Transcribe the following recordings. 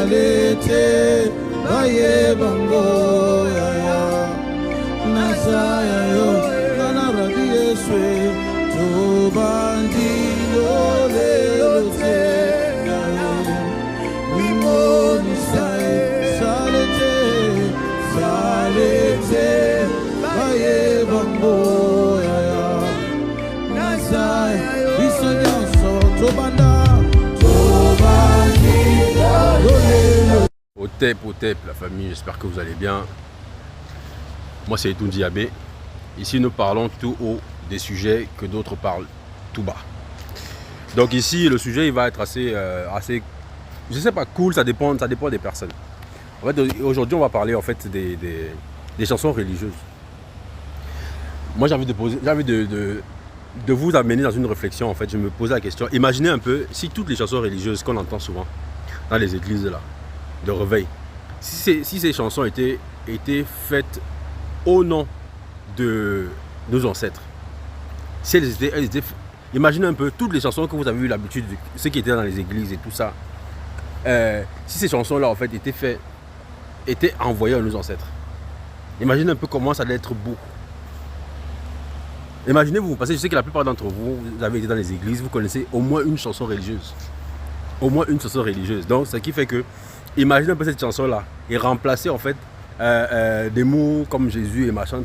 salete baye bango ya ya nasaya yo nana rabi yeswe to bandilo lelote mimo nisae salete salete baye bango ya ya nasaya bisonyo to banda. Au TEP, la famille, j'espère que vous allez bien. Moi c'est Etoun Diabé. Ici nous parlons tout haut des sujets que d'autres parlent tout bas. Donc ici le sujet il va être assez, je sais pas, cool, ça dépend des personnes. En fait aujourd'hui on va parler en fait des chansons religieuses. Moi j'ai envie de vous amener dans une réflexion en fait. Je me posais la question, imaginez un peu si toutes les chansons religieuses qu'on entend souvent dans les églises là, de réveil, si ces chansons étaient faites au nom de nos ancêtres, si elles étaient imaginez un peu toutes les chansons que vous avez eu l'habitude, ceux qui étaient dans les églises et tout ça, si ces chansons là en fait étaient envoyées à nos ancêtres, imaginez un peu comment ça allait être beau. Imaginez-vous, parce que je sais que la plupart d'entre vous, vous avez été dans les églises, vous connaissez au moins une chanson religieuse. Au moins une chanson religieuse. Donc, ce qui fait que, imaginez un peu cette chanson-là et remplacer en fait des mots comme Jésus et machin,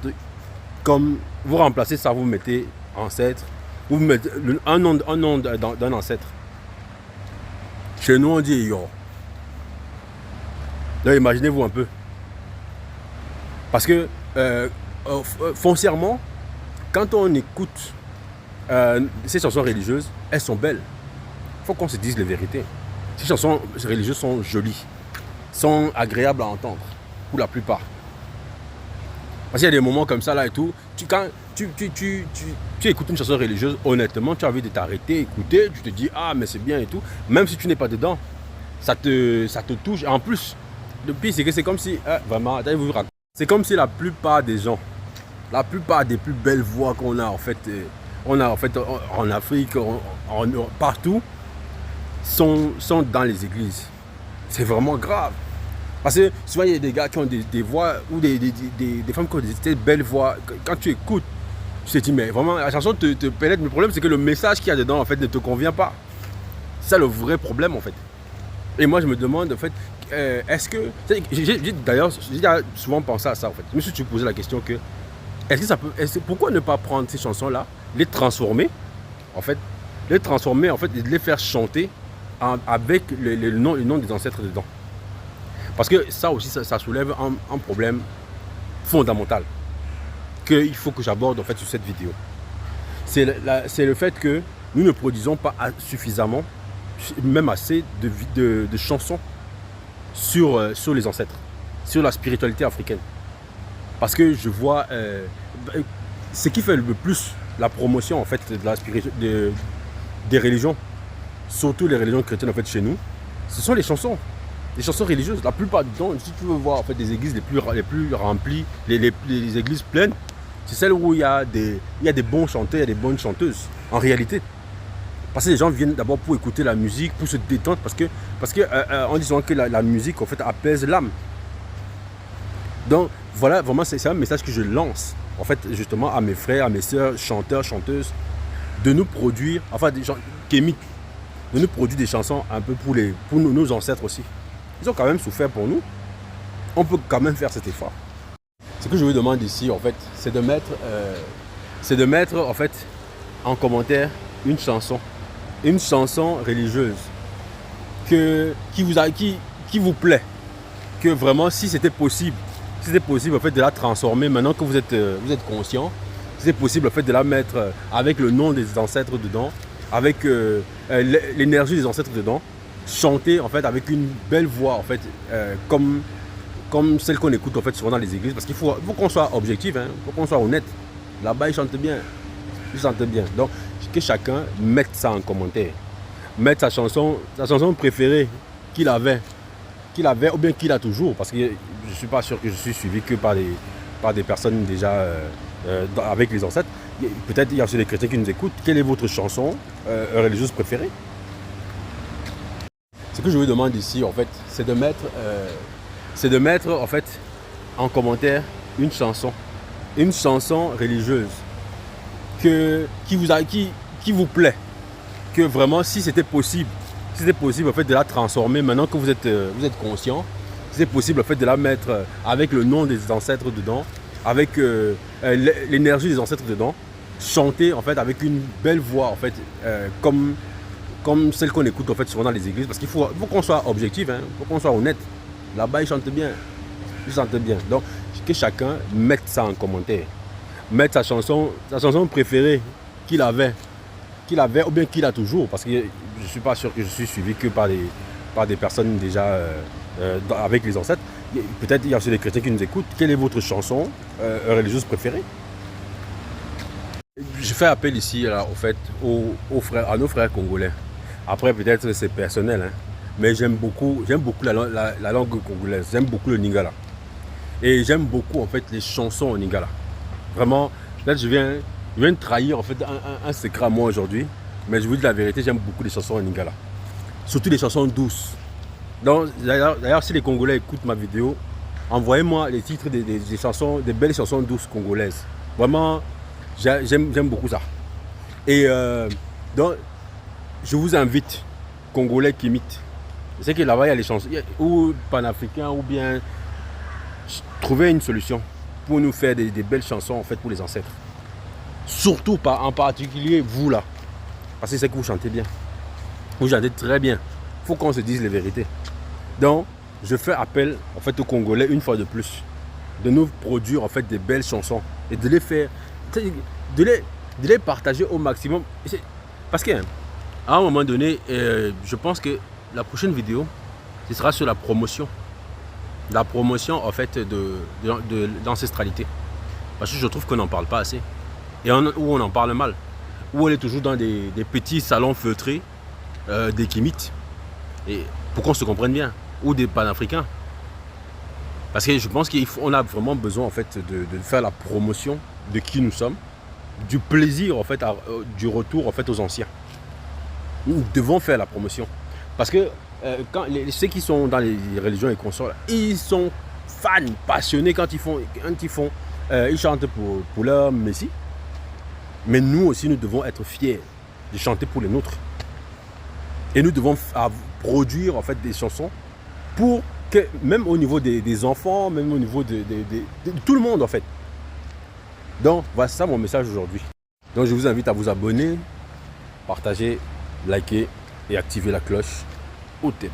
comme vous remplacez ça, vous mettez ancêtre, vous mettez un nom d'un ancêtre. Chez nous, on dit yo. Donc, imaginez-vous un peu. Parce que, foncièrement, quand on écoute ces chansons religieuses, elles sont belles. Il faut qu'on se dise la vérité. Ces chansons religieuses sont jolies, sont agréables à entendre, pour la plupart. Parce qu'il y a des moments comme ça là et tout, quand tu écoutes une chanson religieuse, honnêtement, tu as envie de t'arrêter, écouter, tu te dis ah mais c'est bien et tout, même si tu n'es pas dedans, ça te touche. En plus, le pire c'est que c'est comme si, vraiment, c'est comme si la plupart des gens, la plupart des plus belles voix qu'on a en fait, en Afrique, partout, sont dans les églises. C'est vraiment grave. Parce que souvent il y a des gars qui ont des voix ou des femmes qui ont des belles voix. Quand tu écoutes, tu te dis mais vraiment la chanson te pénètre. Mais le problème c'est que le message qu'il y a dedans en fait ne te convient pas. C'est ça le vrai problème en fait. Et moi je me demande en fait, est-ce que... D'ailleurs, j'ai souvent pensé à ça en fait. Je me suis posé la question que pourquoi ne pas prendre ces chansons-là, les transformer en fait, et de les faire chanter avec le nom des ancêtres dedans. Parce que ça aussi, ça soulève un problème fondamental qu'il faut que j'aborde en fait sur cette vidéo. C'est le fait que nous ne produisons pas suffisamment, même assez de chansons sur les ancêtres, sur la spiritualité africaine. Parce que je vois ce qui fait le plus la promotion en fait des religions, surtout les religions chrétiennes en fait chez nous, ce sont les chansons religieuses. La plupart du temps, si tu veux voir en fait des églises les plus remplies, les églises pleines, c'est celles où il y a des bons chanteurs, il y a des bonnes chanteuses en réalité. Parce que les gens viennent d'abord pour écouter la musique, pour se détendre, parce que on dit souvent que la musique en fait apaise l'âme. Donc voilà, vraiment c'est un message que je lance en fait justement à mes frères, à mes sœurs, chanteurs, chanteuses, de nous produire, enfin des gens kémiques, de nous produire des chansons un peu pour nos ancêtres aussi. Ils ont quand même souffert pour nous, on peut quand même faire cet effort. Ce que je vous demande ici en fait, c'est de mettre en fait en commentaire une chanson religieuse qui vous plaît, que vraiment si c'était possible en fait de la transformer maintenant que vous êtes conscient, si c'est possible en fait de la mettre avec le nom des ancêtres dedans, avec l'énergie des ancêtres dedans, chanter en fait avec une belle voix en fait, comme celle qu'on écoute en fait souvent dans les églises, parce qu'il faut qu'on soit objectif, hein, faut qu'on soit honnête. Là-bas ils chantent bien, donc que chacun mette ça en commentaire, mette sa chanson préférée qu'il avait ou bien qu'il a toujours, parce que je ne suis pas sûr que je suis suivi que par des personnes déjà avec les ancêtres. Peut-être il y a aussi des chrétiens qui nous écoutent. Quelle est votre chanson religieuse préférée? Ce ce que je vous demande ici, en fait, c'est de mettre, en fait, en commentaire une chanson religieuse qui vous plaît, que vraiment, si c'était possible, en fait, de la transformer, maintenant que vous êtes conscient, si c'est possible, en fait, de la mettre avec le nom des ancêtres dedans, avec l'énergie des ancêtres dedans, chanter, en fait, avec une belle voix, en fait, comme celle qu'on écoute, en fait, souvent dans les églises, parce qu'il faut qu'on soit objectif, il faut qu'on soit honnête. Là-bas, ils chantent bien. Donc, que chacun mette ça en commentaire. Mette sa chanson préférée qu'il avait ou bien qu'il a toujours, parce que je ne suis pas sûr que je suis suivi que par des personnes déjà avec les ancêtres. Peut-être il y a aussi des chrétiens qui nous écoutent. Quelle est votre chanson religieuse préférée? Je fais appel ici là, au fait, à nos frères congolais. Après, peut-être c'est personnel, hein, mais j'aime beaucoup la langue congolaise. J'aime beaucoup le lingala. Et j'aime beaucoup en fait les chansons en lingala. Vraiment, là je viens de trahir en fait un secret à moi aujourd'hui. Mais je vous dis la vérité, j'aime beaucoup les chansons en lingala. Surtout les chansons douces. D'ailleurs, si les Congolais écoutent ma vidéo, envoyez-moi les titres des chansons, des belles chansons douces congolaises. Vraiment, j'aime beaucoup ça. Et donc, je vous invite, Congolais qui imitent. Je sais que là-bas, il y a les chansons, ou panafricains, ou bien trouver une solution pour nous faire des belles chansons en fait pour les ancêtres. Surtout en particulier vous là, parce que c'est que vous chantez bien. Vous chantez très bien. Il faut qu'on se dise les vérités. Donc, je fais appel en fait aux Congolais une fois de plus, de nous produire en fait des belles chansons et de les faire, de les partager au maximum. Parce qu'à un moment donné, je pense que la prochaine vidéo, ce sera sur la promotion. La promotion en fait de l'ancestralité. Parce que je trouve qu'on n'en parle pas assez. Et où on en parle mal. Où on est toujours dans des petits salons feutrés, des Kémites. Et pour qu'on se comprenne bien. Ou des panafricains. Parce que je pense qu'on a vraiment besoin en fait de faire la promotion de qui nous sommes. Du plaisir en fait, du retour en fait aux anciens. Nous devons faire la promotion. Parce que ceux qui sont dans les religions et consorts, ils sont fans, passionnés quand ils chantent pour leur Messie. Mais nous aussi, nous devons être fiers de chanter pour les nôtres. Et nous devons produire en fait des chansons pour que, même au niveau des enfants, même au niveau de tout le monde en fait. Donc, voilà ça mon message aujourd'hui. Donc, je vous invite à vous abonner, partager, liker et activer la cloche au thème.